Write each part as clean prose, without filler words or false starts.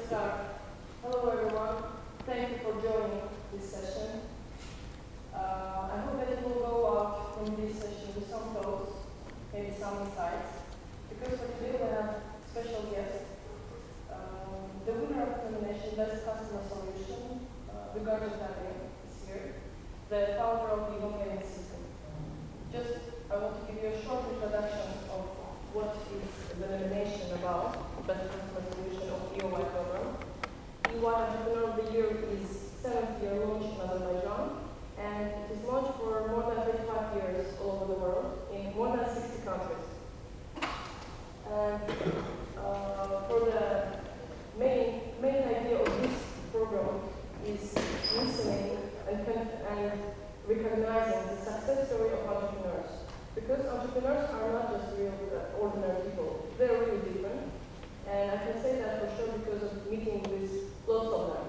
start. Hello everyone. Thank you for joining this session. I hope that you will go out from this session with some thoughts, maybe some insights. Because for today we have special guests. The winner of the nomination Best Customer Solution, Vugar Jafarov, is here. The founder of the YIGIM payment system. I want to give you a short introduction of what is the nomination about, Best Customer Solution of EOY program. EOY Entrepreneur of the Year is 7th year launch in Azerbaijan, and it is launched for more than 35 years all over the world in more than 60 countries. And for the main idea of this program is listening and recognizing the success story of entrepreneurs. Because entrepreneurs are not just real ordinary people, they're really different. And I can say that for sure because of meeting with lots of them.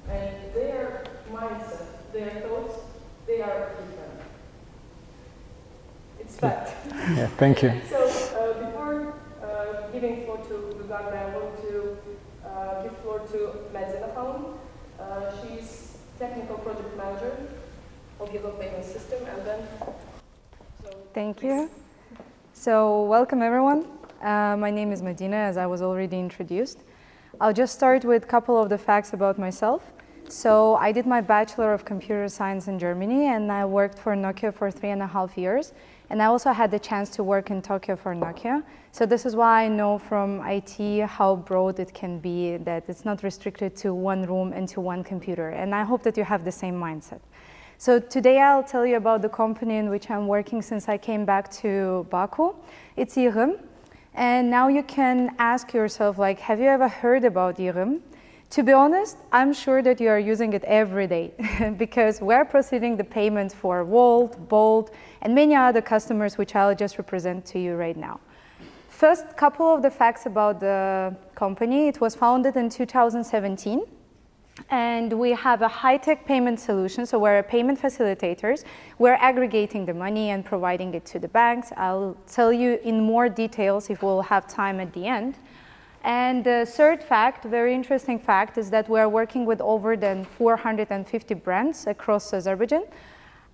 And their mindset, their thoughts, they are different. It's fact. Yeah, thank you. So before giving floor to Vugar, I want to give floor to Madina Agatalibova. She's technical project manager of the YIGIM payment system, and then. Thank you. So welcome everyone. My name is Madina, as I was already introduced. I'll just start with a couple of the facts about myself. So I did my Bachelor of Computer Science in Germany, and I worked for Nokia for 3.5 years. And I also had the chance to work in Tokyo for Nokia. So this is why I know from IT how broad it can be, that it's not restricted to one room and to one computer. And I hope that you have the same mindset. So today I'll tell you about the company in which I'm working since I came back to Baku. It's YIGIM. And now you can ask yourself, like, have you ever heard about YIGIM? To be honest, I'm sure that you are using it every day because we're processing the payments for Volt, Bolt, and many other customers which I'll just represent to you right now. First, couple of the facts about the company. It was founded in 2017. And we have a high-tech payment solution, so we're payment facilitators. We're aggregating the money and providing it to the banks. I'll tell you in more details if we'll have time at the end. And the third fact, very interesting fact, is that we're working with over than 450 brands across Azerbaijan.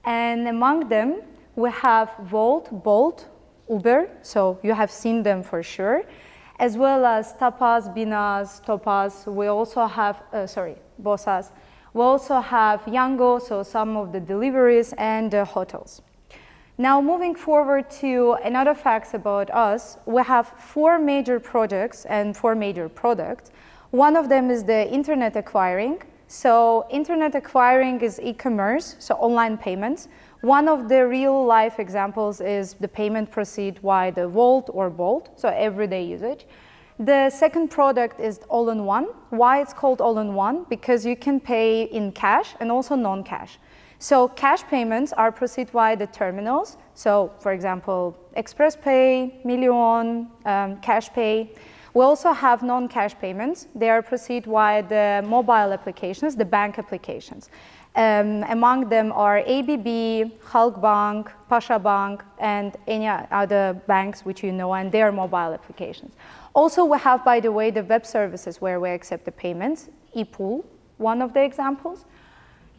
And among them, we have Volt, Bolt, Uber, so you have seen them for sure, as well as Tapas, Binas, Topaz. We also have, Bosas. We also have Yango, so some of the deliveries and hotels. Now moving forward to another facts about us, we have 4 major projects and 4 major products. One of them is the internet acquiring. So internet acquiring is e-commerce, so online payments. One of the real life examples is the payment proceed via the Volt or Bolt, so everyday usage. The second product is all-in-one. Why it's called all-in-one? Because you can pay in cash and also non-cash. So cash payments are proceed via the terminals. So for example, Express Pay, Million, Cash Pay. We also have non-cash payments. They are proceed via the mobile applications, the bank applications. Among them are ABB, Halk Bank, Pasha Bank, and any other banks which you know, and their mobile applications. Also, we have, by the way, the web services where we accept the payments, ePool, one of the examples.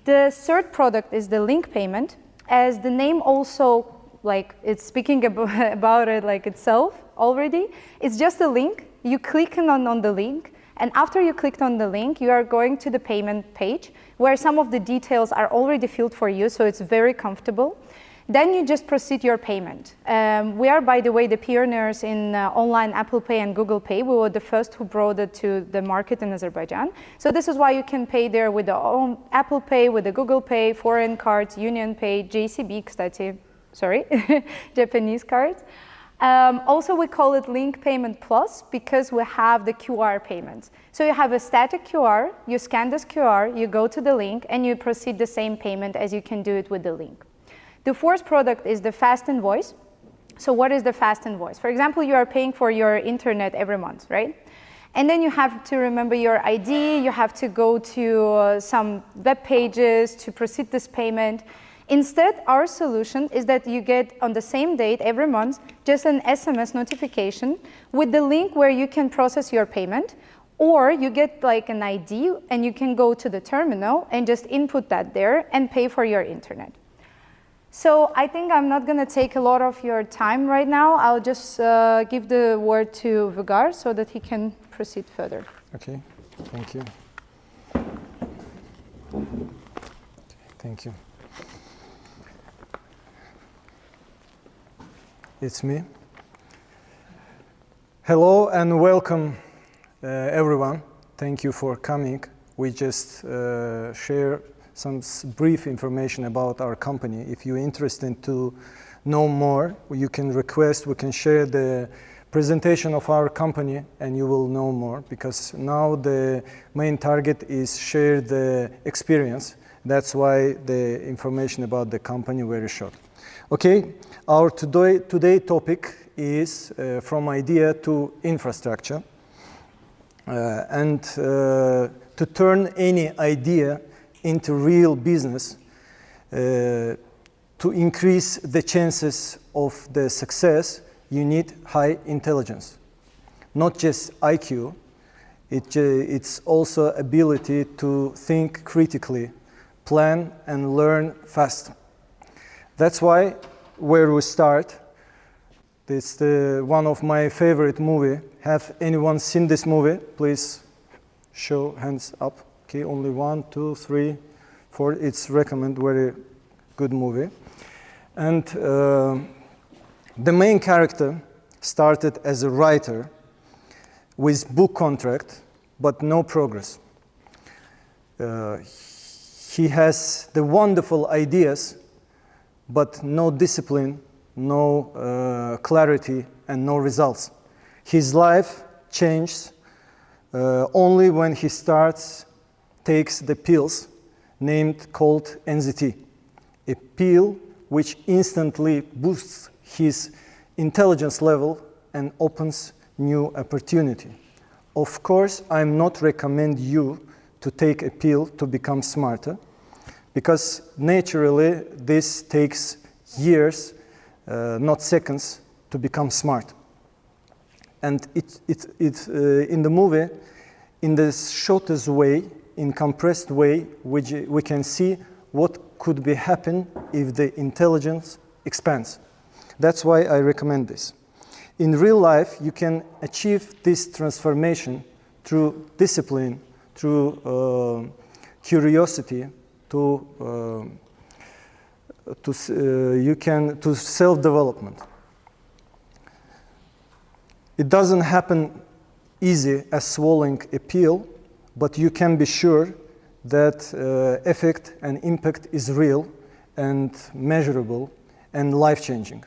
The third product is the link payment. As the name also, like, it's speaking about it like itself already. It's just a link. You click on the link. And after you clicked on the link, you are going to the payment page where some of the details are already filled for you, so it's very comfortable. Then you just proceed your payment. We are, by the way, the pioneers in online Apple Pay and Google Pay. We were the first who brought it to the market in Azerbaijan. So this is why you can pay there with the Apple Pay, with the Google Pay, foreign cards, Union Pay, JCB, Japanese cards. Also, we call it Link Payment Plus because we have the QR payments. So you have a static QR, you scan this QR, you go to the link, and you proceed the same payment as you can do it with the link. The fourth product is the Fast Invoice. So what is the Fast Invoice? For example, you are paying for your internet every month, right? And then you have to remember your ID, you have to go to some web pages to proceed this payment. Instead, our solution is that you get on the same date every month just an SMS notification with the link where you can process your payment. Or you get like an ID and you can go to the terminal and just input that there and pay for your internet. So I think I'm not going to take a lot of your time right now. I'll just give the word to Vugar so that he can proceed further. Okay, thank you. Thank you. It's me. Hello and welcome everyone. Thank you for coming. We just share some brief information about our company. If you're interested to know more, you can request, we can share the presentation of our company and you will know more, because now the main target is share the experience. That's why the information about the company very short. Okay, our today topic is from idea to infrastructure, and to turn any idea into real business, to increase the chances of the success, you need high intelligence. Not just IQ, it's also ability to think critically, plan and learn fast. That's why where we start, it's one of my favorite movie. Have anyone seen this movie? Please show hands up. Okay, only 1, 2, 3, 4. It's recommended, very good movie. And the main character started as a writer with book contract, but no progress. He has the wonderful ideas, but no discipline, no clarity, and no results. His life changed only when he takes the pills called NZT, a pill which instantly boosts his intelligence level and opens new opportunity. Of course, I'm not recommend you to take a pill to become smarter, because naturally this takes years, not seconds, to become smart. And in the movie, in the shortest way, in compressed way, we can see what could be happen if the intelligence expands. That's why I recommend this. In real life, you can achieve this transformation through discipline, through curiosity, to self-development. It doesn't happen easy as swallowing a pill, but you can be sure that effect and impact is real and measurable and life-changing.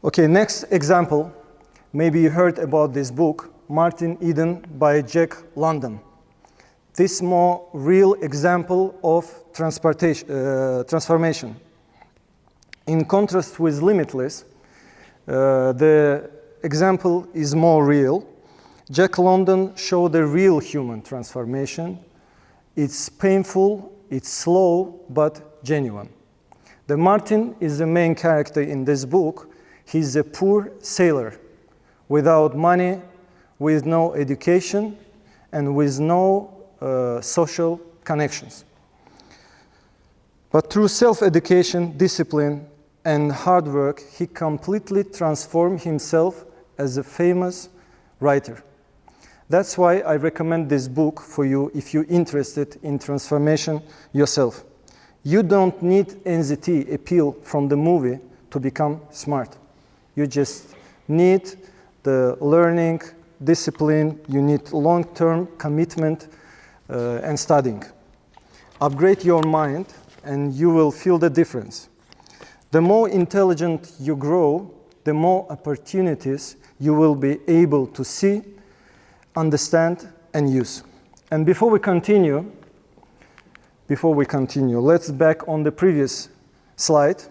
Okay, next example. Maybe you heard about this book, Martin Eden by Jack London. This more real example of transformation. In contrast with Limitless, the example is more real. Jack London showed a real human transformation. It's painful, it's slow, but genuine. The Martin is the main character in this book. He's a poor sailor, without money, with no education, and with no social connections. But through self-education, discipline, and hard work, he completely transformed himself as a famous writer. That's why I recommend this book for you if you're interested in transformation yourself. You don't need NZT, a pill from the movie, to become smart. You just need the learning, discipline, you need long-term commitment and studying. Upgrade your mind and you will feel the difference. The more intelligent you grow, the more opportunities you will be able to see, understand, and use. And before we continue, let's back on the previous slide.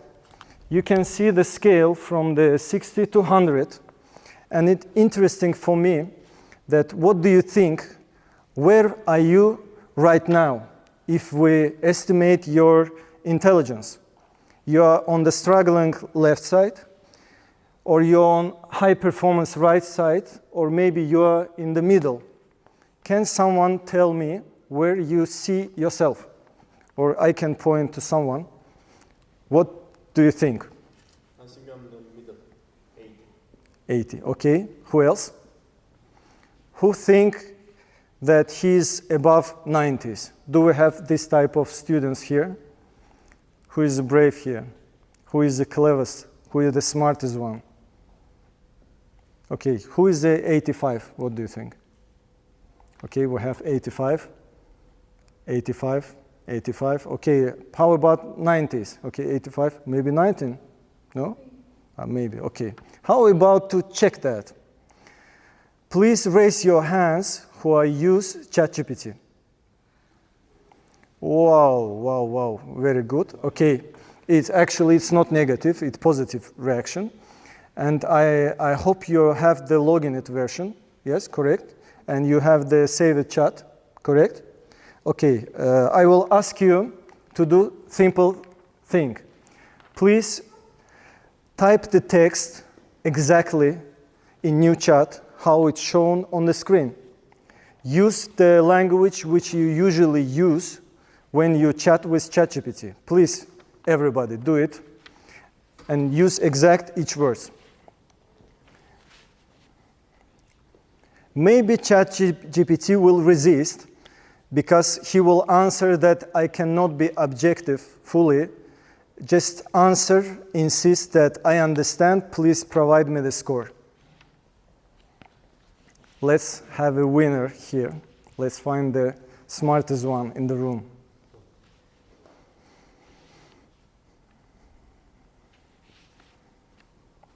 You can see the scale from the 60 to 100, and it's interesting for me that what do you think, where are you right now if we estimate your intelligence? You are on the struggling left side, or you're on high performance right side, or maybe you are in the middle, can someone tell me where you see yourself? Or I can point to someone. What do you think? I think I'm in the middle, 80. 80, okay. Who else? Who think that he's above 90s? Do we have this type of students here? Who is brave here? Who is the cleverest? Who is the smartest one? Okay, who is the 85? What do you think? Okay, we have 85, 85, 85. Okay, how about 90s? Okay, 85, maybe 19? No? Maybe, okay. How about to check that? Please raise your hands who are use ChatGPT. Wow, very good. Okay, it's not negative, it's positive reaction. And I hope you have the login it version, yes, correct? And you have the save it chat, correct? Okay, I will ask you to do simple thing. Please type the text exactly in new chat, how it's shown on the screen. Use the language which you usually use when you chat with ChatGPT. Please, everybody, do it. And use exact each word. Maybe ChatGPT will resist because he will answer that I cannot be objective fully. Just answer, insist that I understand, please provide me the score. Let's have a winner here. Let's find the smartest one in the room.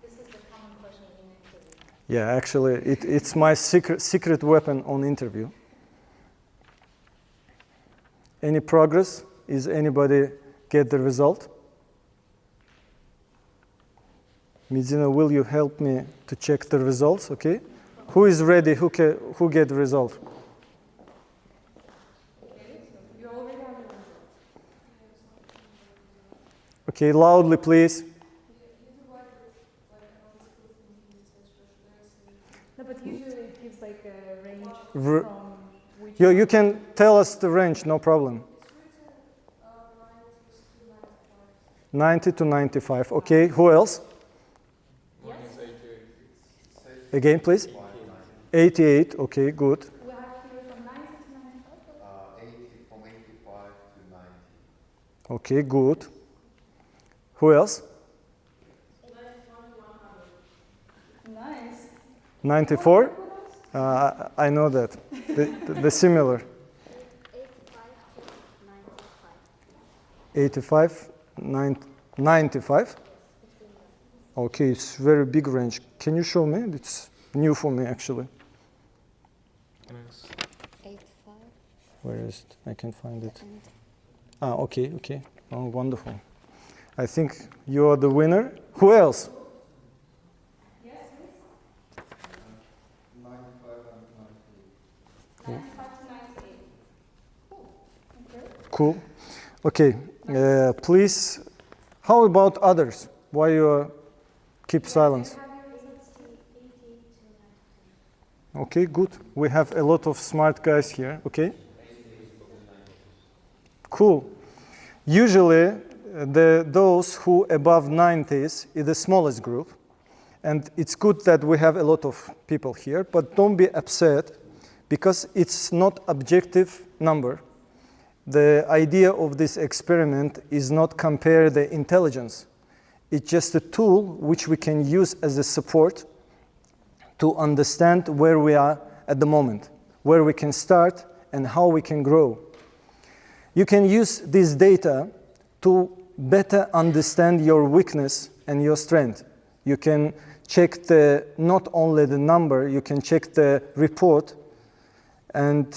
This is the common question in interview. Yeah, actually, it's my secret weapon on interview. Any progress? Is anybody get the result? Madina, will you help me to check the results? Okay. Who is ready? Who get the result? You already have the result. Okay, loudly, please. No, but usually it gives like a range R- from which. You can tell us the range, no problem. 90 to 95. Okay, who else? Mine is 88. Again, please. 88. Okay, good. We have here from 90 to 95. 80 from 85 to 90. Okay, good. Who else? Nice. 94. I know that. The similar. 85, 95. Okay, it's very big range. Can you show me? It's new for me actually. Nice. 85 Where is it? I can find it. and Okay. Oh, wonderful. I think you are the winner. Who else? 95 to 98. Cool. Okay. Please. How about others? Why you keep silence? Okay, good. We have a lot of smart guys here. Okay. Cool. Usually, those who above 90s is the smallest group, and it's good that we have a lot of people here. But don't be upset, because it's not objective number. The idea of this experiment is not compare the intelligence. It's just a tool which we can use as a support to understand where we are at the moment, where we can start and how we can grow. You can use this data to better understand your weakness and your strength. You can check not only the number, you can check the report and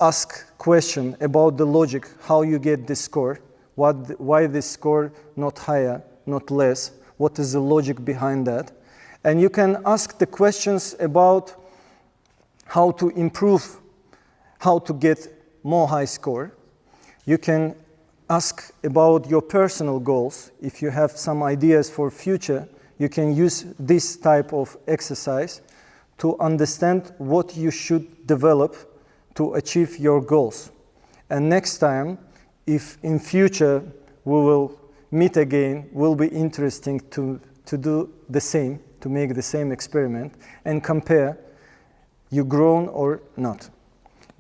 ask question about the logic, how you get this score, why this score not higher, not less, what is the logic behind that. And you can ask the questions about how to improve, how to get more high score. You can ask about your personal goals. If you have some ideas for future, you can use this type of exercise to understand what you should develop to achieve your goals. And next time, if in future we will meet again, will be interesting to do the same, to make the same experiment and compare you grown or not.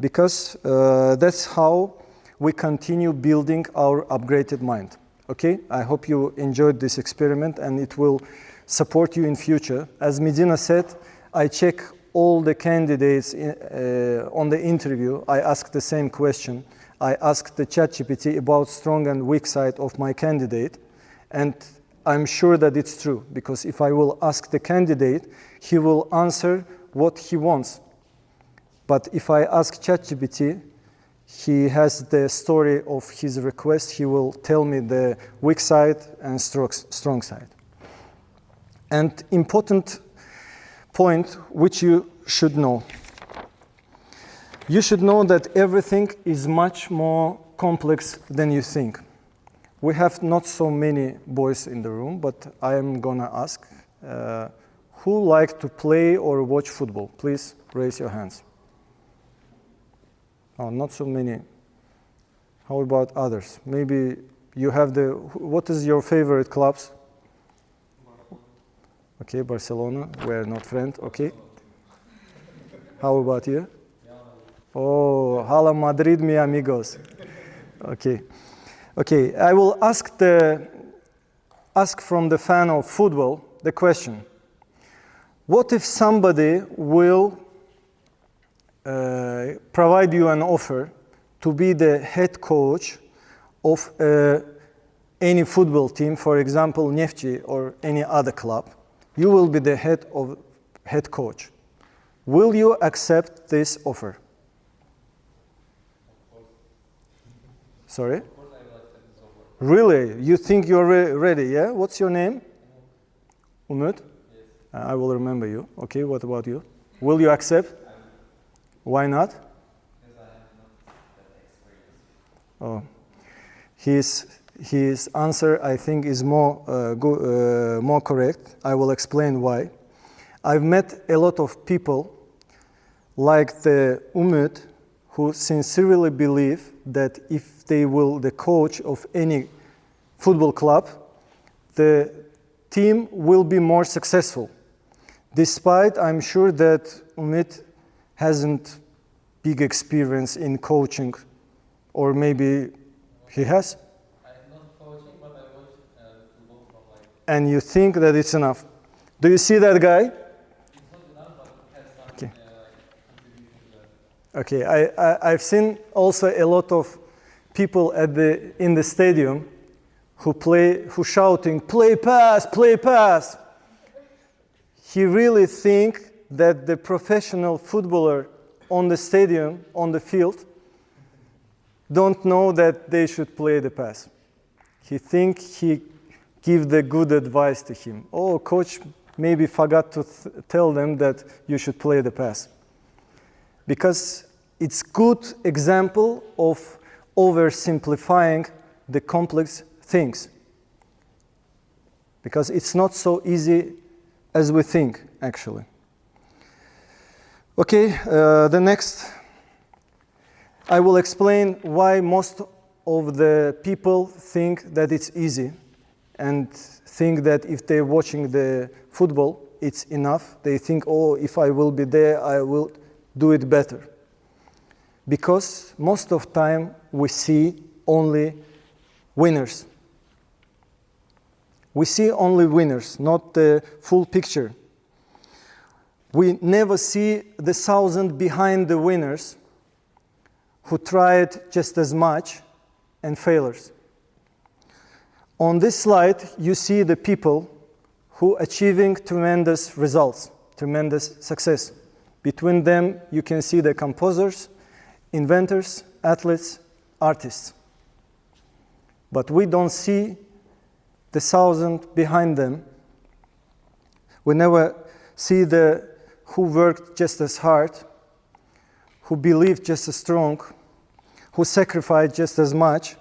Because that's how we continue building our upgraded mind. Okay, I hope you enjoyed this experiment and it will support you in future. As Medina said, I check all the candidates on the interview. I ask the same question. I asked the ChatGPT about strong and weak side of my candidate, and I'm sure that it's true, because if I will ask the candidate, he will answer what he wants. But if I ask ChatGPT, he has the story of his request. He will tell me the weak side and strong side. And important point which you should know. You should know that everything is much more complex than you think. We have not so many boys in the room, but I am gonna ask, who like to play or watch football? Please raise your hands. Oh, not so many. How about others? Maybe you have what is your favorite clubs? Okay, Barcelona, we're not friends, okay. How about you? Oh, Hala Madrid, mi amigos. Okay. Okay, I will ask from the fan of football the question. What if somebody will provide you an offer to be the head coach of any football team, for example, Neftchi or any other club? You will be the head coach. Will you accept this offer? Sorry? Really? You think you're ready, yeah? What's your name? Umut? Yes. I will remember you. Okay, what about you? Will you accept? Why not? Because I have not that experience. Oh. His answer, I think, is more correct. I will explain why. I've met a lot of people like the Umut who sincerely believe that if they will the coach of any football club, the team will be more successful. Despite, I'm sure that Umut hasn't big experience in coaching, or maybe he has. I'm not coaching, but I watch football from like. And you think that it's enough? Do you see that guy? It's not enough, but it has some Okay. contribution to that. Okay, I've seen also a lot of people in the stadium who shouting, play pass, play pass. He really think that the professional footballer on the stadium, on the field, don't know that they should play the pass. He think he give the good advice to him. Oh, coach maybe forgot to tell them that you should play the pass. Because it's good example of oversimplifying the complex things. Because it's not so easy as we think, actually. Okay, the next, I will explain why most of the people think that it's easy and think that if they're watching the football, it's enough. They think, oh, if I will be there, I will do it better. Because most of time we see only winners. We see only winners, not the full picture. We never see the 1,000 behind the winners who tried just as much and failures. On this slide, you see the people who achieving tremendous results, tremendous success. Between them, you can see the composers, inventors, athletes, artists. But we don't see the 1,000 behind them. We never see who worked just as hard, who believed just as strong, who sacrificed just as much,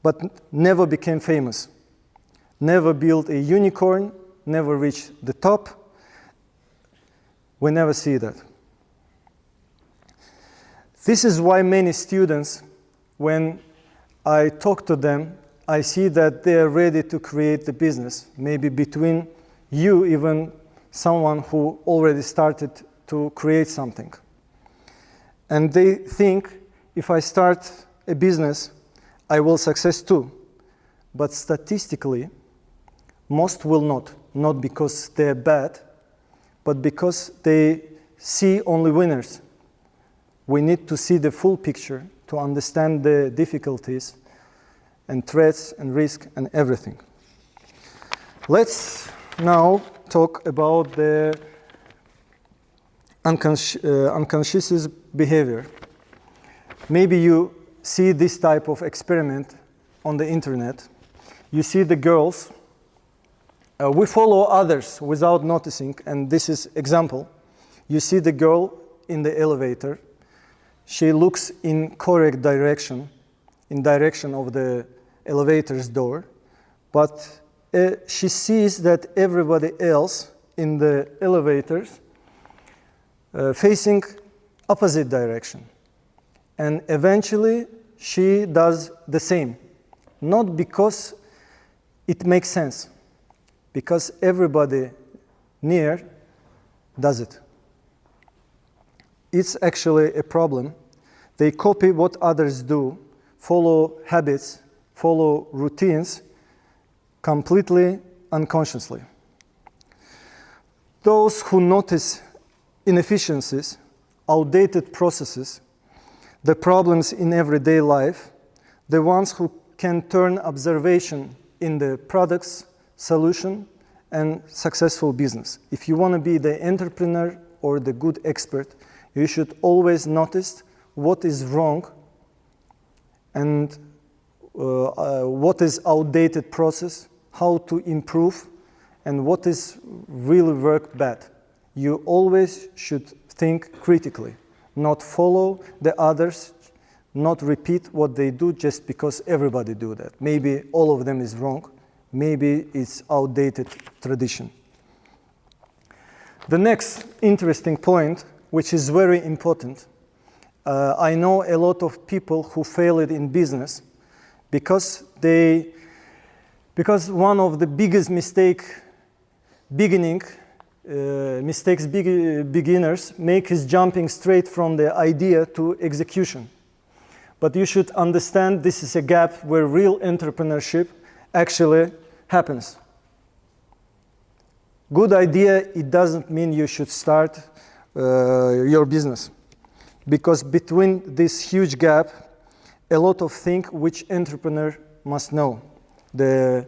but never became famous, never built a unicorn, never reached the top. We never see that. This is why many students, when I talk to them, I see that they are ready to create the business, maybe between you, even someone who already started to create something. And they think, if I start a business, I will success too. But statistically, most will not because they're bad, but because they see only winners. We need to see the full picture to understand the difficulties and threats and risk and everything. Let's now talk about the unconscious behavior. Maybe you see this type of experiment on the internet. You see the girls. We follow others without noticing, and this is example. You see the girl in the elevator. She looks in correct direction, in direction of the elevator's door, but she sees that everybody else in the elevators facing opposite direction. And eventually she does the same, not because it makes sense, because everybody near does it. It's actually a problem. They copy what others do, follow habits, follow routines completely unconsciously. Those who notice inefficiencies, outdated processes, the problems in everyday life, the ones who can turn observation in the products, solution, and successful business. If you want to be the entrepreneur or the good expert, you should always notice what is wrong and what is outdated process, how to improve, and what is really worked bad. You always should think critically, not follow the others, not repeat what they do just because everybody do that. Maybe all of them is wrong. Maybe it's outdated tradition. The next interesting point, which is very important, I know a lot of people who failed in business because one of the biggest mistakes beginners make is jumping straight from the idea to execution. But you should understand this is a gap where real entrepreneurship actually happens. Good idea, it doesn't mean you should start your business. Because between this huge gap, a lot of things which entrepreneur must know. The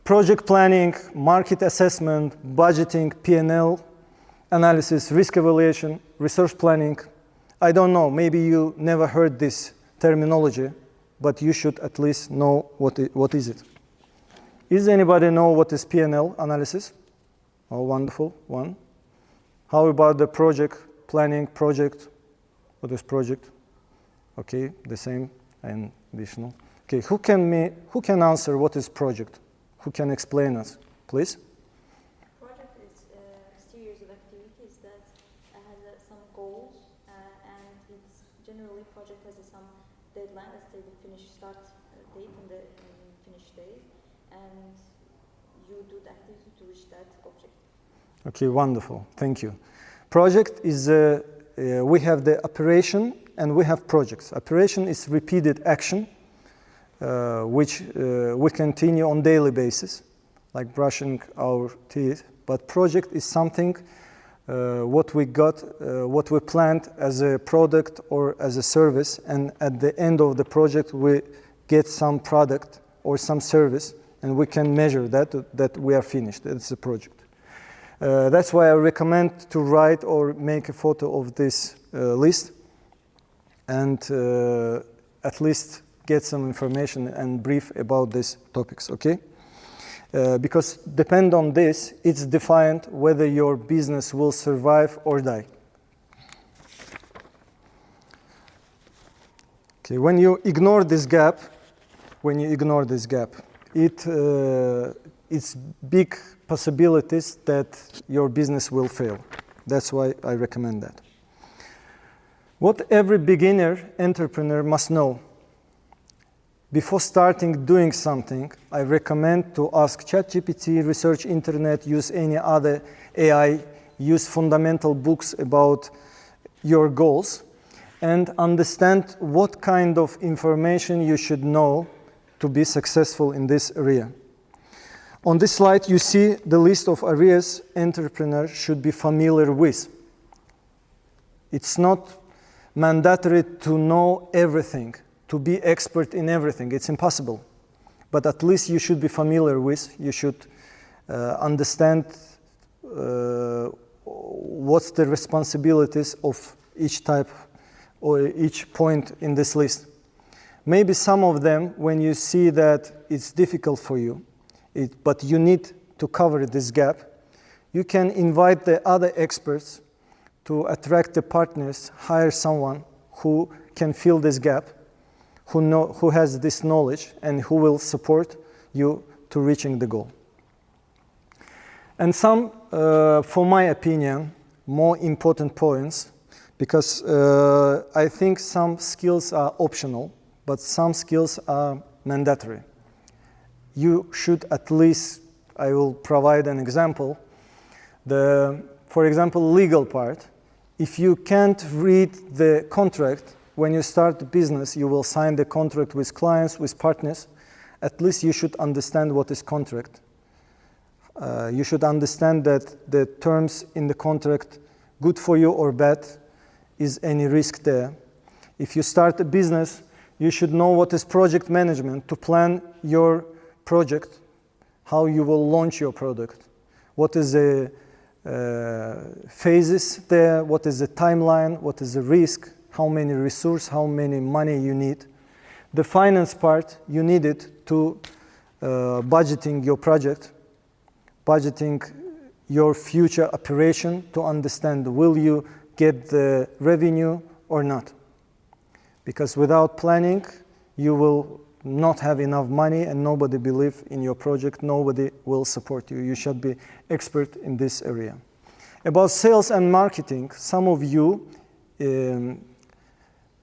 project planning, market assessment, budgeting, P&L analysis, risk evaluation, resource planning. I don't know, maybe you never heard this terminology, but you should at least know what is it. Does anybody know what is P&L analysis? Oh, wonderful, one. How about the project planning, project? What is project? Okay, the same and additional. Okay, who can answer what is project? Who can explain us, please? Project is a series of activities that has some goals, and it's generally project has some deadline. Let's say the start date and the finish date, and you do the activity to reach that object. Okay, wonderful. Thank you. Project is we have the operation and we have projects. Operation is repeated action, which we continue on daily basis, like brushing our teeth. But project is something what we planned as a product or as a service, and at the end of the project we get some product or some service, and we can measure that we are finished. That's a project. That's why I recommend to write or make a photo of this list and at least get some information and brief about these topics, okay? Because depend on this, it's defined whether your business will survive or die. Okay, when you ignore this gap, it's big possibilities that your business will fail. That's why I recommend that. What every beginner entrepreneur must know. Before starting doing something, I recommend to ask ChatGPT, research internet, use any other AI, use fundamental books about your goals, and understand what kind of information you should know to be successful in this area. On this slide, you see the list of areas entrepreneurs should be familiar with. It's not mandatory to know everything, to be expert in everything. It's impossible. But at least you should be familiar with, you should understand what's the responsibilities of each type or each point in this list. Maybe some of them, when you see that it's difficult for you, but you need to cover this gap, you can invite the other experts to attract the partners, hire someone who can fill this gap, who has this knowledge, and who will support you to reaching the goal. And some, for my opinion, more important points, because I think some skills are optional, but some skills are mandatory. You should at least, I will provide an example, for example, legal part. If you can't read the contract, when you start the business, you will sign the contract with clients, with partners. At least you should understand what is contract. You should understand that the terms in the contract, good for you or bad, is any risk there. If you start a business, you should know what is project management to plan your project, how you will launch your product, what is the phases there, what is the timeline, what is the risk, how many resources, how many money you need. The finance part, you need it to budgeting your project, budgeting your future operation to understand will you get the revenue or not. Because without planning, you will not have enough money and nobody believes in your project, nobody will support you. You should be expert in this area. About sales and marketing, some of you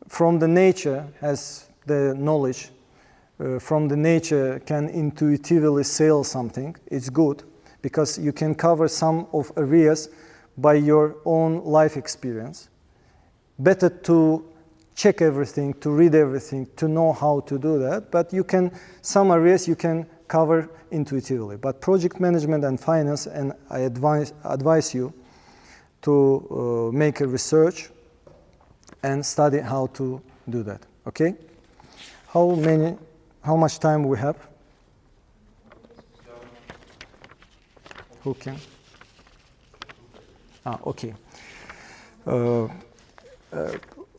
from the nature has the knowledge, from the nature can intuitively sell something. It's good because you can cover some of areas by your own life experience. Better to check everything, to read everything, to know how to do that, but you can, some areas you can cover intuitively. But project management and finance, and I advise you to make a research and study how to do that, okay? How much time we have? Who can? Okay.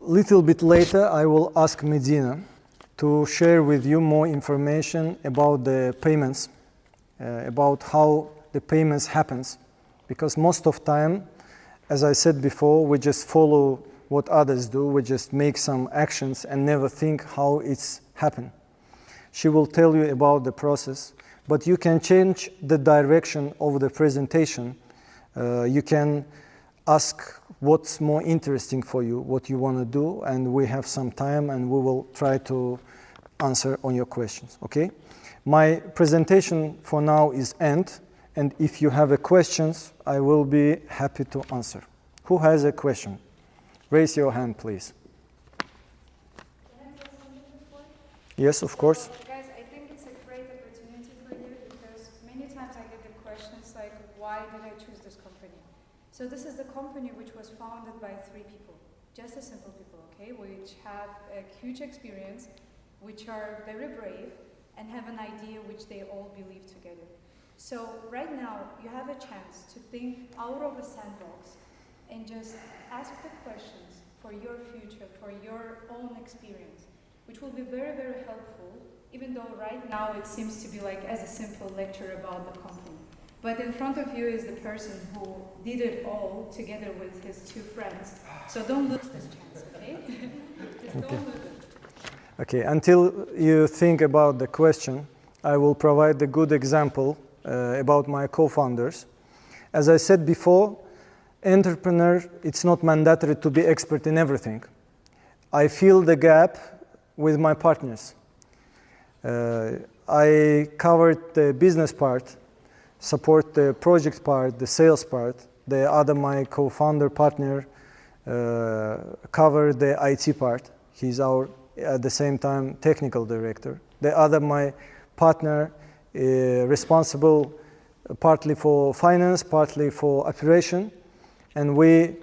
Little bit later, I will ask Madina to share with you more information about the payments, about how the payments happens. Because most of time, as I said before, we just follow what others do. We just make some actions and never think how it's happened. She will tell you about the process, but you can change the direction of the presentation. You can ask what's more interesting for you, what you want to do, and we have some time and we will try to answer on your questions, okay? My presentation for now is end, and if you have a questions, I will be happy to answer. Who has a question? Raise your hand, please. Can I say something before? Yes, of course. Guys, I think it's a great opportunity for you because many times I get the questions like, why did I choose this company? So this is the company which was founded by 3 people, just a simple people, okay, which have a huge experience, which are very brave, and have an idea which they all believe together. So right now, you have a chance to think out of a sandbox and just ask the questions for your future, for your own experience, which will be very, very helpful, even though right now it seems to be like as a simple lecture about the company. But in front of you is the person who did it all together with his 2 friends. So don't lose this chance, okay? Just don't lose it. Okay, until you think about the question, I will provide a good example about my co-founders. As I said before, entrepreneur, it's not mandatory to be expert in everything. I fill the gap with my partners. I covered the business part, support the project part, the sales part. The other, my co-founder partner, cover the IT part. He's our, at the same time, technical director. The other, my partner, responsible partly for finance, partly for operation, and we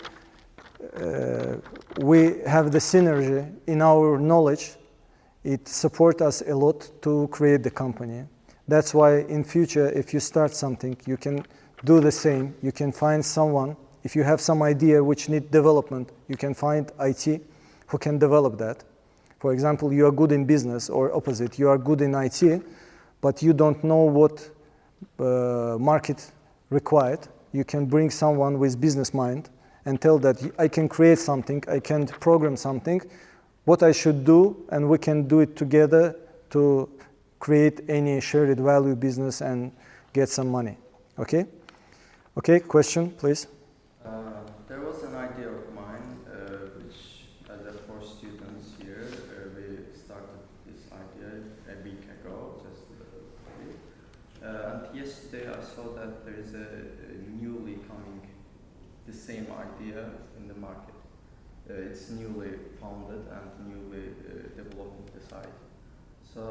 have the synergy in our knowledge. It supports us a lot to create the company. That's why in future, if you start something, you can do the same. You can find someone. If you have some idea which need development, you can find IT who can develop that. For example, you are good in business, or opposite, you are good in IT, but you don't know what market required. You can bring someone with business mind and tell that I can create something, I can program something, what I should do, and we can do it together to create any shared value business and get some money. Okay? Okay, question, please. There was an idea of mine, which as a 4 students here, we started this idea a week ago, just and yesterday I saw that there is a newly coming, the same idea in the market. It's newly founded and newly developing the site. So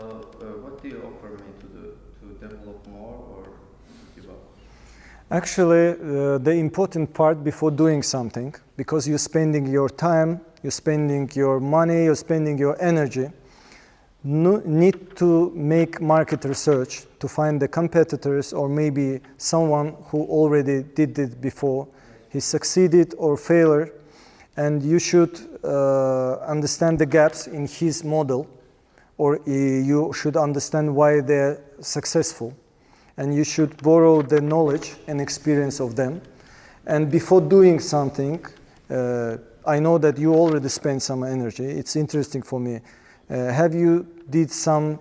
what do you offer me to do, to develop more or give up? Actually, the important part before doing something, because you're spending your time, you're spending your money, you're spending your energy, need to make market research to find the competitors or maybe someone who already did it before. He succeeded or failed, and you should understand the gaps in his model, or you should understand why they're successful. And you should borrow the knowledge and experience of them. And before doing something, I know that you already spent some energy. It's interesting for me. Have you did some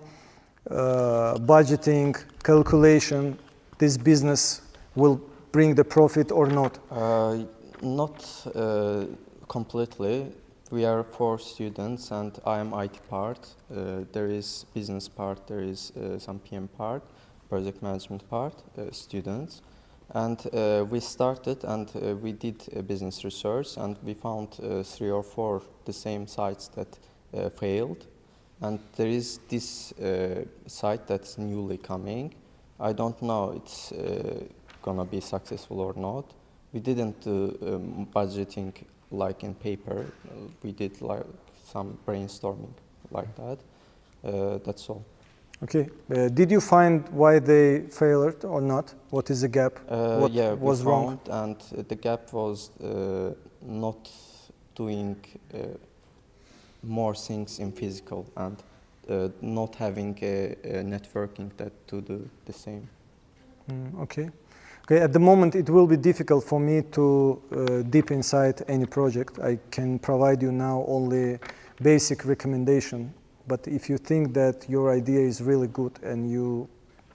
budgeting, calculation, this business will bring the profit or not? Not completely. We are 4 students and I am IT part. There is business part, there is some PM part, project management part, students. And we started and we did business research and we found 3 or 4 the same sites that failed. And there is this site that's newly coming. I don't know it's gonna be successful or not. We didn't do budgeting like in paper. We did like some brainstorming like that. That's all. Okay. Did you find why they failed or not? What is the gap? What yeah, was we wrong? found, and the gap was not doing more things in physical and not having a networking that to do the same. Okay. Okay. At the moment, it will be difficult for me to deep inside any project. I can provide you now only basic recommendation. But if you think that your idea is really good and you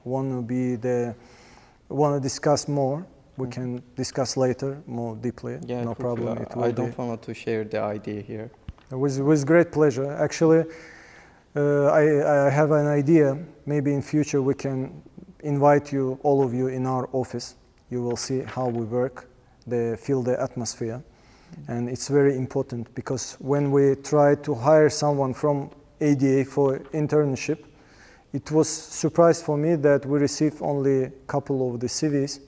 want to discuss more, we can discuss later more deeply. Yeah, no problem. I don't want to share the idea here. With great pleasure. Actually, I have an idea. Maybe in future we can invite you, all of you, in our office. You will see how we work, feel the atmosphere. And it's very important because when we try to hire someone from ADA for internship, it was surprise for me that we received only a couple of the CVs,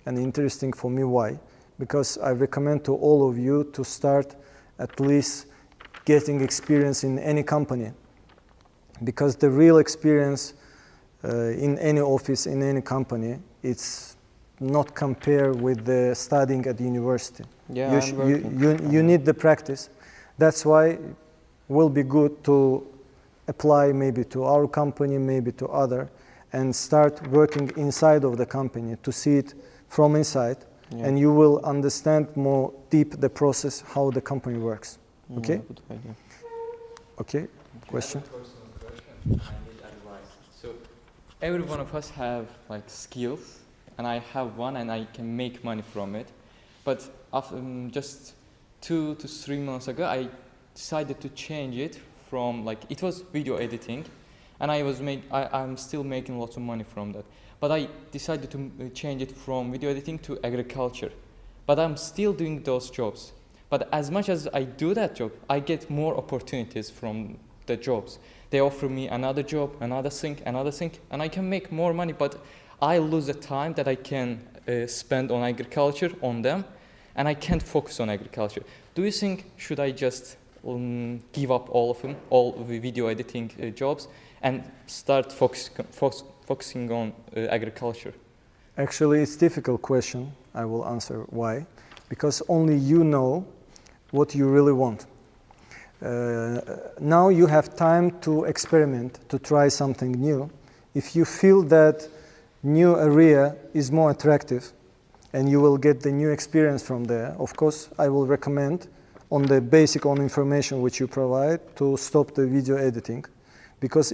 and interesting for me why. Because I recommend to all of you to start at least getting experience in any company, because the real experience in any office, in any company, it's not compared with the studying at university. Yeah, you need the practice. That's why it will be good to apply maybe to our company, maybe to other, and start working inside of the company to see it from inside, and you will understand more deep the process, how the company works. Okay? Good idea. Okay, question? I have a personal question. I need advice. So every one of us have like skills, and I have one and I can make money from it. But after, just 2 to 3 months ago, I decided to change it from like, it was video editing, and I'm still making lots of money from that. But I decided to change it from video editing to agriculture. But I'm still doing those jobs. But as much as I do that job, I get more opportunities from the jobs. They offer me another job, another thing, and I can make more money, but I lose the time that I can spend on agriculture on them, and I can't focus on agriculture. Do you think, should I just give up all of them, all the video editing jobs, and start focusing on agriculture? Actually, it's a difficult question. I will answer why. Because only you know what you really want. Now you have time to experiment, to try something new. If you feel that new area is more attractive and you will get the new experience from there, of course, I will recommend on the basic information which you provide to stop the video editing. Because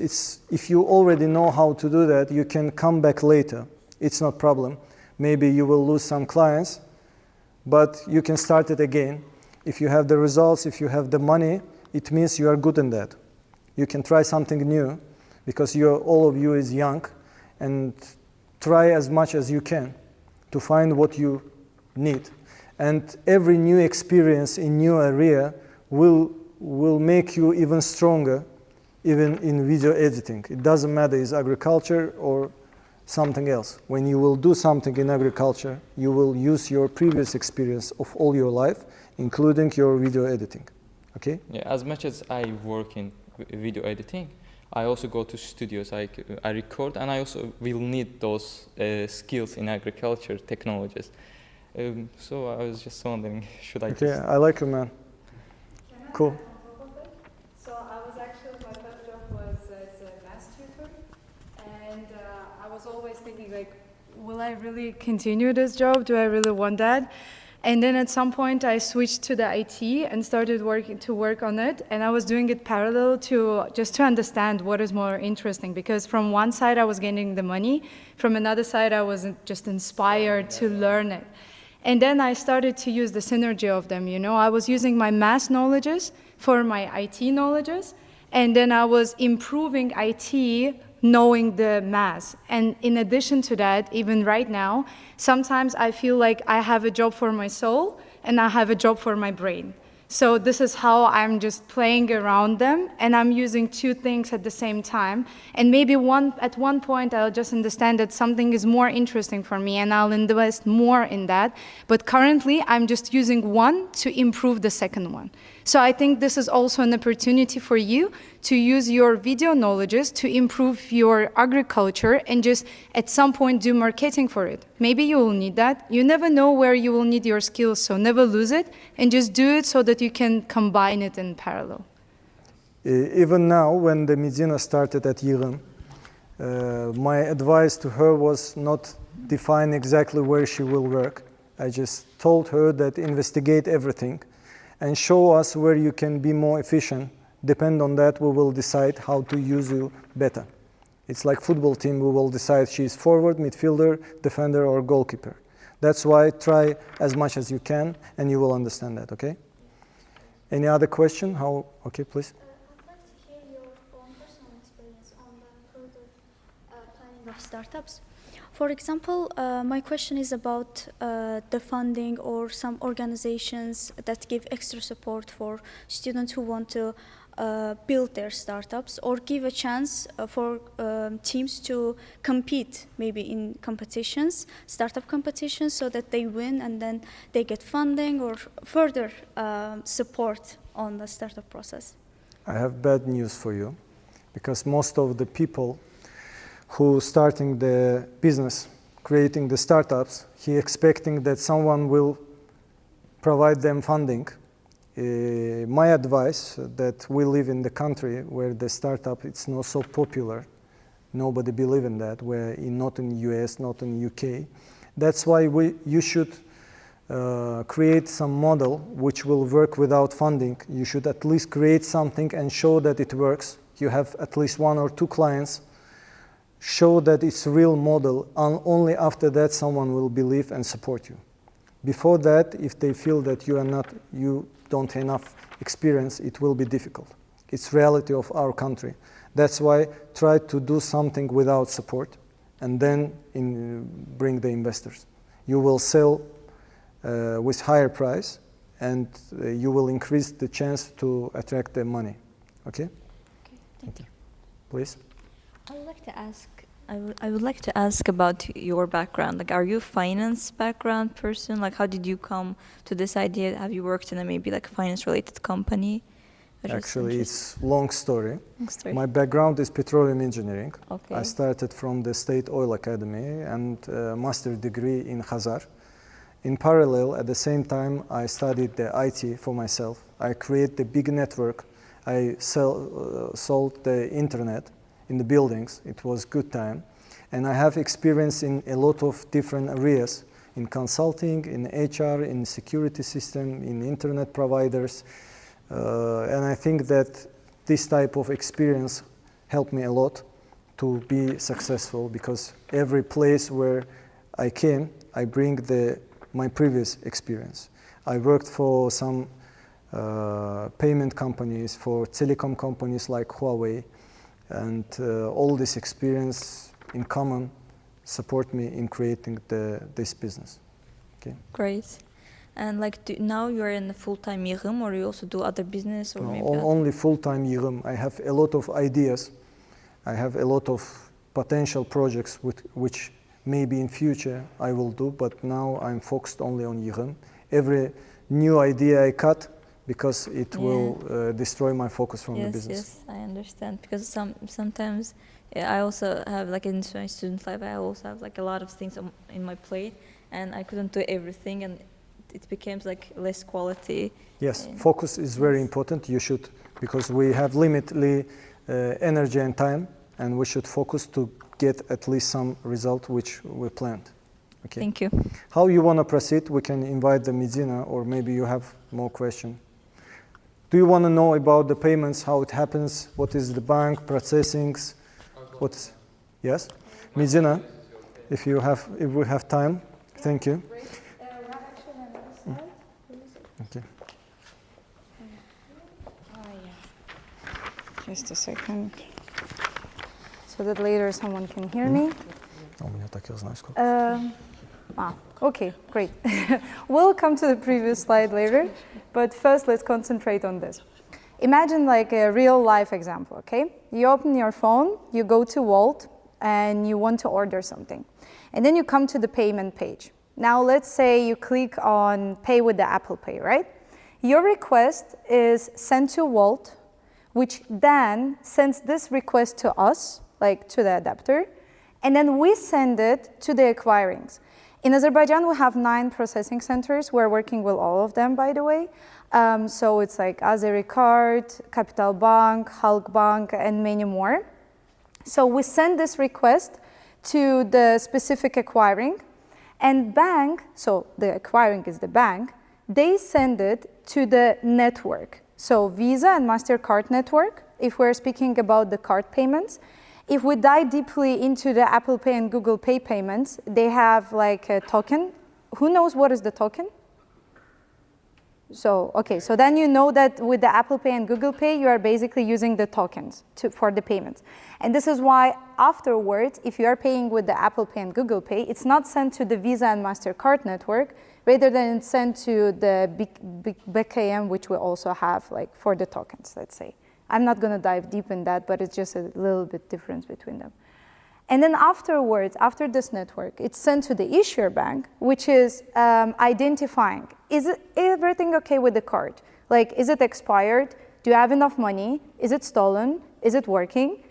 if you already know how to do that, you can come back later. It's not a problem. Maybe you will lose some clients, but you can start it again. If you have the results, if you have the money, it means you are good in that. You can try something new because all of you is young, and try as much as you can to find what you need. And every new experience in new area will make you even stronger, even in video editing. It doesn't matter is agriculture or something else. When you will do something in agriculture, you will use your previous experience of all your life, including your video editing. Okay? Yeah, as much as I work in video editing, I also go to studios, I record, and I also will need those skills in agriculture technologies. So I was just wondering, should I Okay, just... I like you, man. Cool. So I was actually, my first job was as a math tutor, and I was always thinking like, will I really continue this job? Do I really want that? And then at some point I switched to the IT and started to work on it, and I was doing it parallel to just to understand what is more interesting, because from one side I was getting the money, from another side I was just inspired to learn it. And then I started to use the synergy of them, you know. I was using my math knowledges for my IT knowledges, and then I was improving IT knowing the math. And in addition to that, even right now, sometimes I feel like I have a job for my soul and I have a job for my brain. So this is how I'm just playing around them, and I'm using two things at the same time. And maybe at one point I'll just understand that something is more interesting for me and I'll invest more in that. But currently I'm just using one to improve the second one. So I think this is also an opportunity for you to use your video knowledges to improve your agriculture and just at some point do marketing for it. Maybe you will need that. You never know where you will need your skills, so never lose it and just do it so that you can combine it in parallel. Even now, when the Madina started at YIGIM, my advice to her was not define exactly where she will work. I just told her that investigate everything and show us where you can be more efficient. Depend on that, we will decide how to use you better. It's like football team, we will decide she's forward, midfielder, defender, or goalkeeper. That's why try as much as you can, and you will understand that, okay? Any other question? Okay, please. I'd like to hear your own personal experience on the further planning of startups. For example, my question is about the funding or some organizations that give extra support for students who want to build their startups, or give a chance for teams to compete maybe in competitions, startup competitions, so that they win and then they get funding or further support on the startup process. I have bad news for you, because most of the people who starting the business, creating the startups, he expecting that someone will provide them funding. My advice that we live in the country where the startup it's not so popular, nobody believe in that, not in US, not in UK. That's why you should create some model which will work without funding. You should at least create something and show that it works. You have at least 1 or 2 clients. Show that it's a real model, and only after that someone will believe and support you. Before that, if they feel that you don't have enough experience, it will be difficult. It's reality of our country. That's why try to do something without support and then bring the investors. You will sell with higher price and you will increase the chance to attract the money. Okay? Okay, thank you. Please. I would like to ask. I would like to ask about your background. Like, are you a finance background person? Like, how did you come to this idea? Have you worked in a maybe like finance-related company? Actually, it's long story. Long story. My background is petroleum engineering. Okay. I started from the State Oil Academy and master degree in Khazar. In parallel, at the same time, I studied the IT for myself. I created a big network. I sold the internet in the buildings. It was good time. And I have experience in a lot of different areas, in consulting, in HR, in security system, in internet providers. And I think that this type of experience helped me a lot to be successful, because every place where I came, I bring my previous experience. I worked for some payment companies, for telecom companies like Huawei, and all this experience in common support me in creating this business. Okay. Great. And like now you're in a full-time YIGIM, or you also do other business, or No, maybe only full-time YIGIM. I have a lot of ideas. I have a lot of potential projects which maybe in future I will do, but now I'm focused only on YIGIM. Every new idea I cut, because it will destroy my focus from the business. Yes, I understand. Because sometimes I also have, like in my student life, I also have like a lot of things in my plate, and I couldn't do everything, and it becomes like less quality. Yes, focus is very important. You should, because we have limited energy and time, and we should focus to get at least some result which we planned. Okay. Thank you. How you want to proceed? We can invite the Madina, or maybe you have more question. Do you want to know about the payments, how it happens? What is the bank processings? What's yes, Madina, if we have time. Thank you. Okay. Just a second. So that later someone can hear me. Okay, great. We'll come to the previous slide later, but first let's concentrate on this. Imagine like a real life example, okay? You open your phone, you go to Wolt, and you want to order something. And then you come to the payment page. Now let's say you click on pay with the Apple Pay, right? Your request is sent to Wolt, which then sends this request to us, like to the adapter, and then we send it to the acquirings. In Azerbaijan, we have 9 processing centers. We're working with all of them, by the way. So it's like Azericard, Capital Bank, Halk Bank, and many more. So we send this request to the specific acquiring, and bank, so the acquiring is the bank, they send it to the network. So Visa and MasterCard network, if we're speaking about the card payments. If we dive deeply into the Apple Pay and Google Pay payments, they have like a token. Who knows what is the token? So, okay, so then you know that with the Apple Pay and Google Pay, you are basically using the tokens for the payments. And this is why afterwards, if you are paying with the Apple Pay and Google Pay, it's not sent to the Visa and MasterCard network, rather than it's sent to the BKM, which we also have like for the tokens, let's say. I'm not going to dive deep in that, but it's just a little bit difference between them. And then afterwards, after this network, it's sent to the issuer bank, which is identifying, is everything okay with the card? Like, is it expired? Do you have enough money? Is it stolen? Is it working?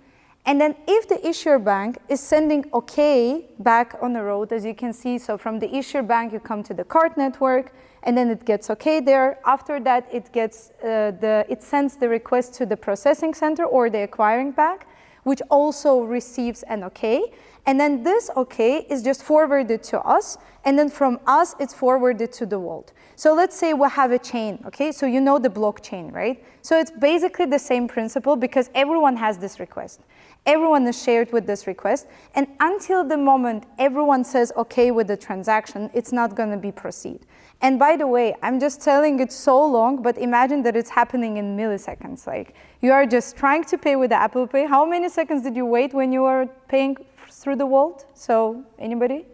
And then if the issuer bank is sending okay back on the road, as you can see, so from the issuer bank, you come to the card network, and then it gets okay there. After that, it sends the request to the processing center or the acquiring bank, which also receives an okay. And then this OK is just forwarded to us, and then from us, it's forwarded to the vault. So let's say we have a chain, okay? So you know the blockchain, right? So it's basically the same principle because everyone has this request. Everyone is shared with this request, and until the moment everyone says okay with the transaction, it's not going to be proceed. And by the way, I'm just telling it so long, but imagine that it's happening in milliseconds. Like you are just trying to pay with the Apple Pay. How many seconds did you wait when you were paying through the vault? So anybody?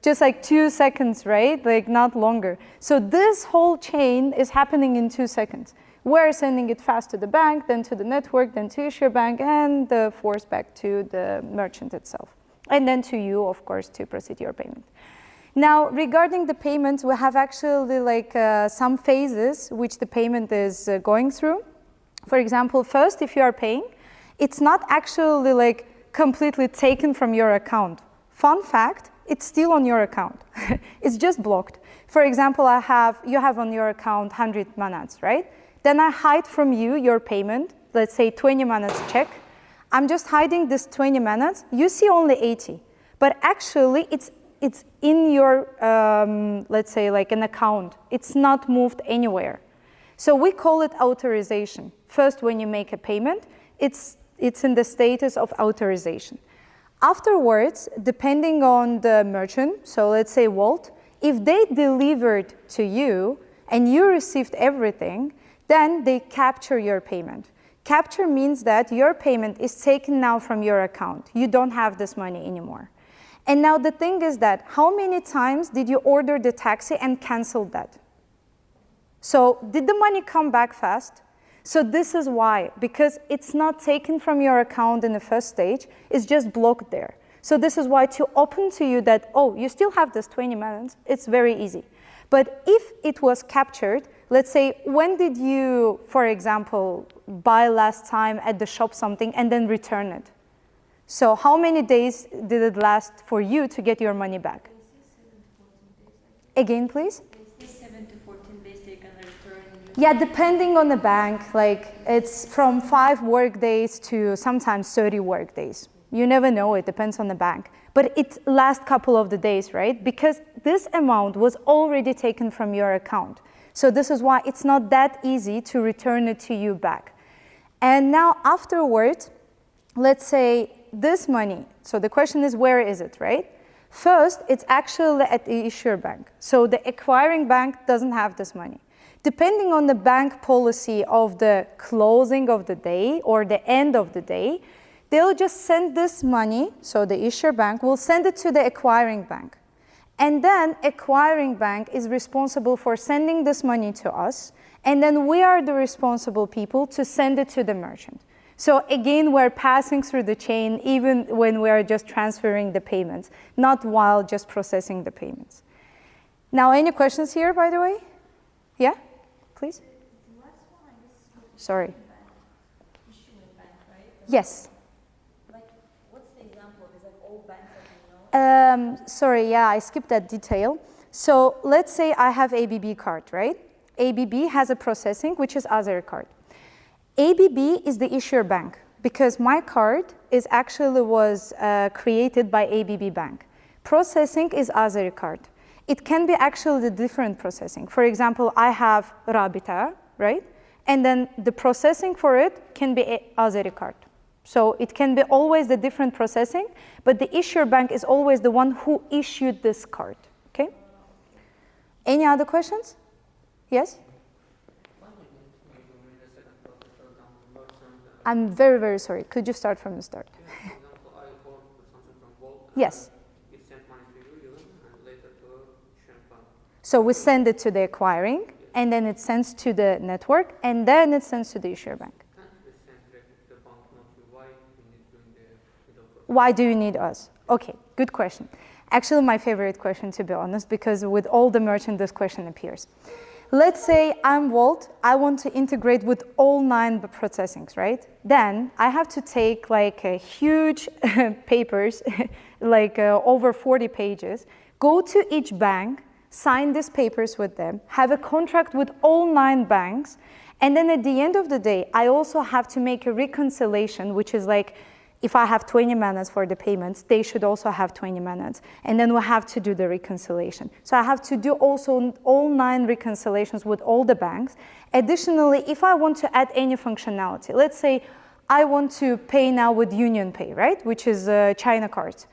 Just like 2 seconds, right? Like not longer. So this whole chain is happening in 2 seconds. We're sending it fast to the bank, then to the network, then to issuer bank, and the force back to the merchant itself. And then to you, of course, to proceed your payment. Now, regarding the payments, we have actually like some phases which the payment is going through. For example, first, if you are paying, it's not actually like completely taken from your account. Fun fact, it's still on your account. It's just blocked. For example, you have on your account 100 manats, right? Then I hide from you your payment, let's say 20 manats check. I'm just hiding this 20 manats. You see only 80, but actually it's in your, let's say like an account. It's not moved anywhere. So we call it authorization. First, when you make a payment, it's in the status of authorization. Afterwards, depending on the merchant, so let's say Walt, if they delivered to you and you received everything, then they capture your payment. Capture means that your payment is taken now from your account. You don't have this money anymore. And now the thing is that how many times did you order the taxi and canceled that? So did the money come back fast? So this is why, because it's not taken from your account in the first stage, it's just blocked there. So this is why to open to you that, oh, you still have this 20 minutes, it's very easy. But if it was captured, let's say, when did you, for example, buy last time at the shop something and then return it? So how many days did it last for you to get your money back? Again, please? 7 to 14 days they can return. Yeah, depending on the bank, like it's from 5 work days to sometimes 30 work days. You never know, it depends on the bank. But it lasts couple of the days, right? Because this amount was already taken from your account. So this is why it's not that easy to return it to you back. And now afterwards, let's say this money, so the question is where is it, right? First, it's actually at the issuer bank. So the acquiring bank doesn't have this money. Depending on the bank policy of the closing of the day or the end of the day, they'll just send this money, so the issuer bank will send it to the acquiring bank. And then acquiring bank is responsible for sending this money to us, and then we are the responsible people to send it to the merchant. So again, we're passing through the chain even when we're just transferring the payments, not while just processing the payments. Now, any questions here, by the way? Yeah, please? The last one, I guess, Sorry. issuing bank, right? Yes. Like, what's the example? Is that all banks that you know? Sorry, yeah, I skipped that detail. So let's say I have ABB card, right? ABB has a processing, which is Azer card. ABB is the issuer bank because my card is actually was created by ABB bank. Processing is Azer card. It can be actually the different processing. For example, I have Rabita, right? And then the processing for it can be Azeri card. So it can be always the different processing, but the issuer bank is always the one who issued this card, okay? Any other questions? Yes? I'm very, very sorry. Could you start from the start? For example, I bought something from Volt. Yes. It sent money to you, and later to Champagne. So we send it to the acquiring, and then it sends to the network, and then it sends to the issuer bank. Can't we send directly to the bank, not you? Why we need doing the middle process? Why do you need us? Okay, good question. Actually, my favorite question, to be honest, because with all the merchant, this question appears. Let's say I'm Volt, I want to integrate with all 9 processings, right? Then I have to take like a huge papers, like over 40 pages, go to each bank, sign these papers with them, have a contract with all 9 banks, and then at the end of the day, I also have to make a reconciliation, which is like If I have 20 minutes for the payments, they should also have 20 minutes. And then we have to do the reconciliation. So I have to do also all 9 reconciliations with all the banks. Additionally, if I want to add any functionality, let's say I want to pay now with Union Pay, right? Which is China cards.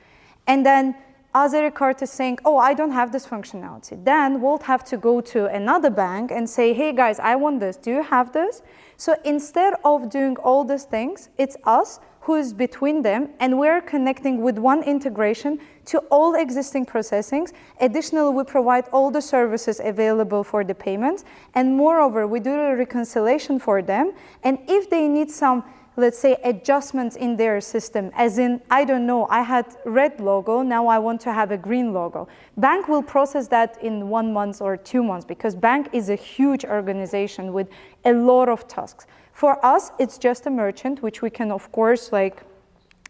And then Azeri card is saying, oh, I don't have this functionality. Then we'll have to go to another bank and say, hey guys, I want this. Do you have this? So instead of doing all these things, it's us who is between them, and we're connecting with one integration to all existing processings. Additionally, we provide all the services available for the payments. And moreover, we do the reconciliation for them. And if they need some, let's say, adjustments in their system, as in, I don't know, I had red logo, now I want to have a green logo. Bank will process that in 1 month or 2 months, because bank is a huge organization with a lot of tasks. For us, it's just a merchant, which we can, of course, like,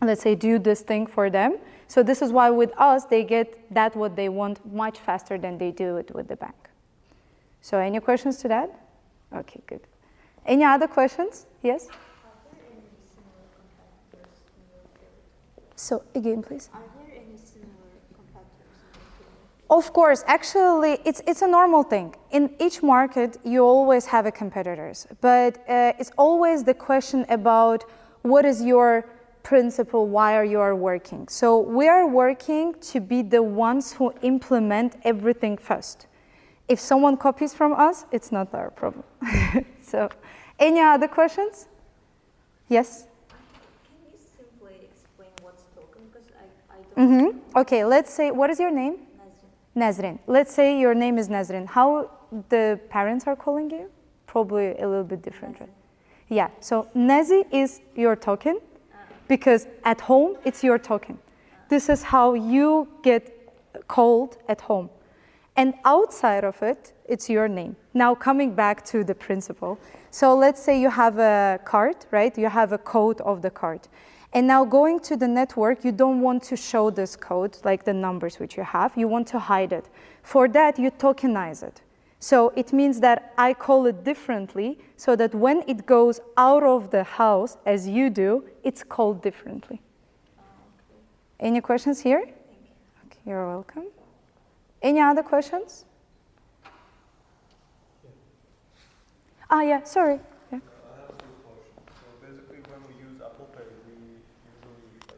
let's say, do this thing for them. So this is why with us, they get that what they want much faster than they do it with the bank. So any questions to that? Okay, good. Any other questions? Yes? So again, please. Are there any similar competitors in the field? Of course, actually, it's a normal thing. In each market, you always have a competitors, but it's always the question about what is your principle, why are you working. So we are working to be the ones who implement everything first. If someone copies from us, it's not our problem. So, any other questions? Yes? Can you simply explain what's token? Because I don't know. Okay, let's say, what is your name? Nazrin. Let's say your name is Nazrin. How the parents are calling you? Probably a little bit different, right? Yeah, so Nazi is your token, because at home, it's your token. This is how you get called at home. And outside of it, it's your name. Now coming back to the principle. So let's say you have a card, right? You have a code of the card. And now going to the network, you don't want to show this code, like the numbers which you have. You want to hide it. For that, you tokenize it. So it means that I call it differently, so that when it goes out of the house, as you do, it's called differently. Any questions here? Okay, you're welcome. Any other questions? Ah, yeah, sorry. Yeah. I have 2 questions. So basically, when we use Apple Pay, we usually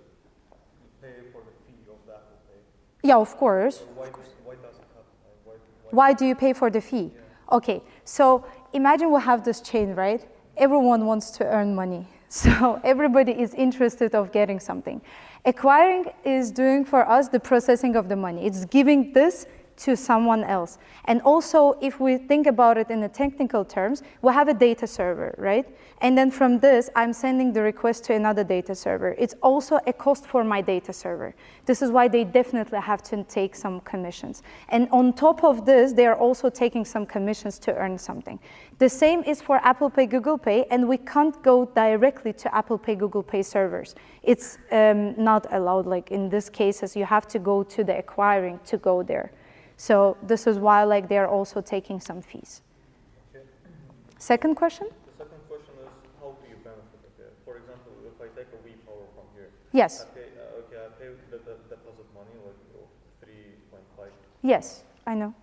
pay for the fee of the Apple Pay. Yeah, of course. So why does it happen? Why do you pay for the fee? Yeah. Okay, so imagine we have this chain, right? Everyone wants to earn money. So everybody is interested of getting something. Acquiring is doing for us the processing of the money. It's giving this to someone else. And also, if we think about it in the technical terms, we have a data server, right? And then from this, I'm sending the request to another data server. It's also a cost for my data server. This is why they definitely have to take some commissions. And on top of this, they are also taking some commissions to earn something. The same is for Apple Pay, Google Pay, and we can't go directly to Apple Pay, Google Pay servers. It's not allowed. Like in this cases, you have to go to the acquiring to go there. So this is why like they're also taking some fees. Okay. Second question? The second question is, how do you benefit of it? For example, if I take a WePower from here, Yes. I pay the deposit money, like 3.5. Yes, I know.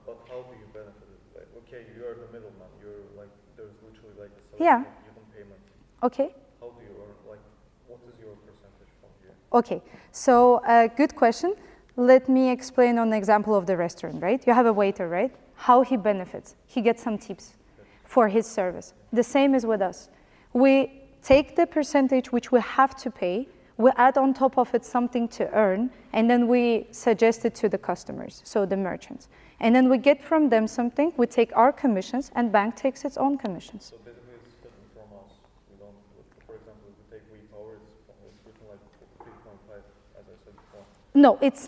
But how do you benefit it? Like, okay, you are the middleman. You're like, there's literally like a Yeah. even payment. Okay. How do you earn? Like, what is your percentage from here? Okay, so good question. Let me explain on the example of the restaurant, right? You have a waiter, right? How he benefits. He gets some tips for his service. The same is with us. We take the percentage which we have to pay, we add on top of it something to earn, and then we suggest it to the customers, so the merchants. And then we get from them something, we take our commissions, and bank takes its own commissions. So basically it's hidden from us. We don't, for example, if we take WePower, it's written like 3.5, as I said before. No, it's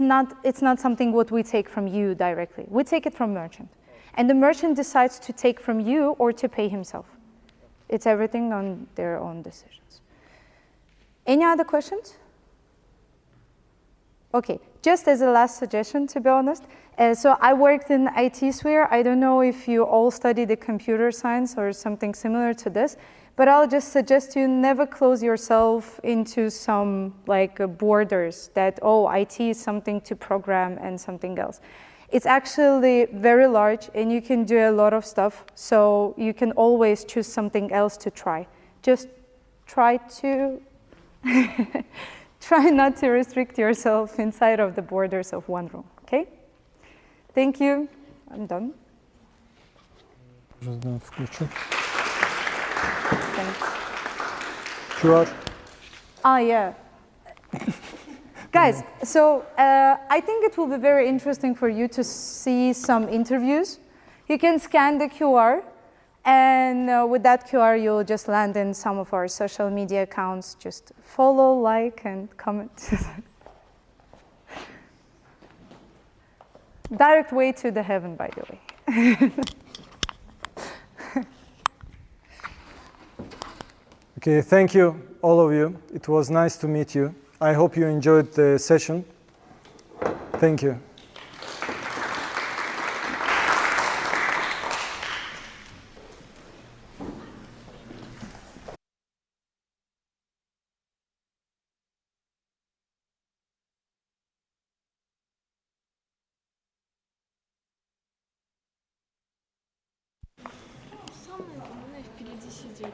not something what we take from you directly. We take it from merchant. And the merchant decides to take from you or to pay himself. It's everything on their own decisions. Any other questions? Okay, just as a last suggestion, to be honest. So I worked in IT sphere. I don't know if you all studied the computer science or something similar to this, But I'll just suggest you never close yourself into some like borders that, oh, IT is something to program and something else. It's actually very large and you can do a lot of stuff. So you can always choose something else to try. Just try to, try not to restrict yourself inside of the borders of one room, okay? Thank you, I'm done. Thanks. QR. Ah, yeah. Guys, so I think it will be very interesting for you to see some interviews. You can scan the QR, and with that QR, you'll just land in some of our social media accounts. Just follow, like, and comment. Direct way to the heaven, by the way. Okay, thank you, all of you. It was nice to meet you. I hope you enjoyed the session. Thank you. Самое главное впереди сидеть.